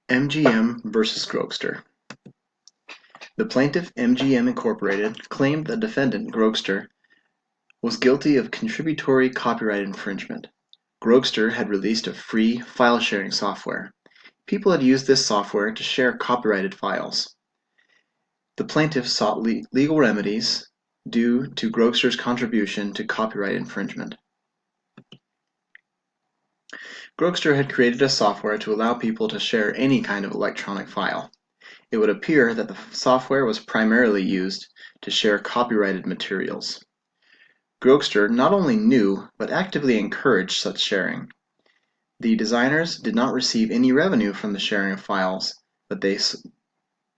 MGM versus Grokster. The plaintiff, MGM Incorporated, claimed the defendant, Grokster, was guilty of contributory copyright infringement. Grokster had released a free file-sharing software. People had used this software to share copyrighted files. The plaintiff sought legal remedies due to Grokster's contribution to copyright infringement. Grokster had created a software to allow people to share any kind of electronic file. It would appear that the software was primarily used to share copyrighted materials. Grokster not only knew, but actively encouraged such sharing. The designers did not receive any revenue from the sharing of files, but they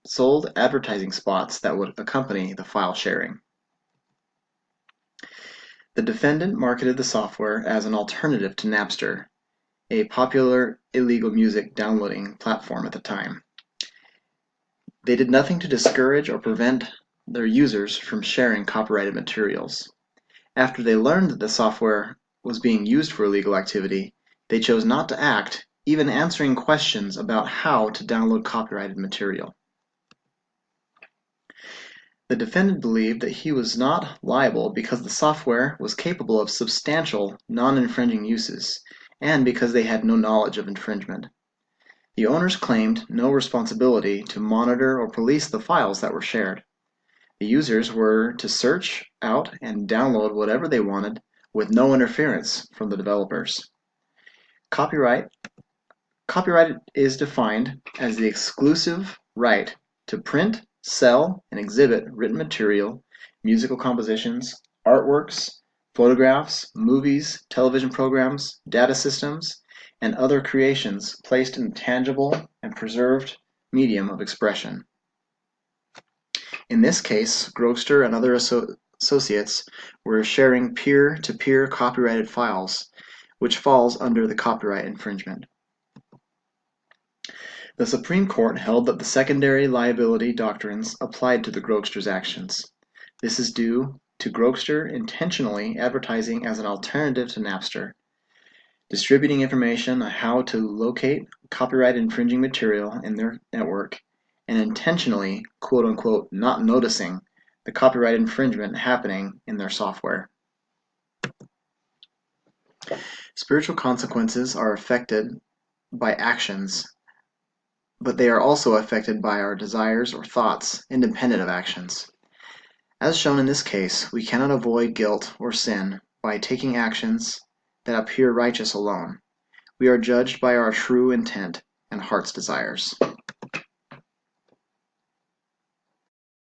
sold advertising spots that would accompany the file sharing. The defendant marketed the software as an alternative to Napster, a popular illegal music downloading platform at the time. They did nothing to discourage or prevent their users from sharing copyrighted materials. After they learned that the software was being used for illegal activity, they chose not to act, even answering questions about how to download copyrighted material. The defendant believed that he was not liable because the software was capable of substantial non-infringing uses, and because they had no knowledge of infringement. The owners claimed no responsibility to monitor or police the files that were shared. The users were to search out and download whatever they wanted with no interference from the developers. Copyright is defined as the exclusive right to print, sell, and exhibit written material, musical compositions, artworks, photographs, movies, television programs, data systems, and other creations placed in a tangible and preserved medium of expression. In this case, Grokster and other associates were sharing peer-to-peer copyrighted files, which falls under the copyright infringement. The Supreme Court held that the secondary liability doctrines applied to the Grokster's actions. This is due to Grokster intentionally advertising as an alternative to Napster, distributing information on how to locate copyright infringing material in their network, and intentionally, quote-unquote, not noticing the copyright infringement happening in their software. Spiritual consequences are affected by actions, but they are also affected by our desires or thoughts, independent of actions. As shown in this case, we cannot avoid guilt or sin by taking actions that appear righteous alone. We are judged by our true intent and heart's desires.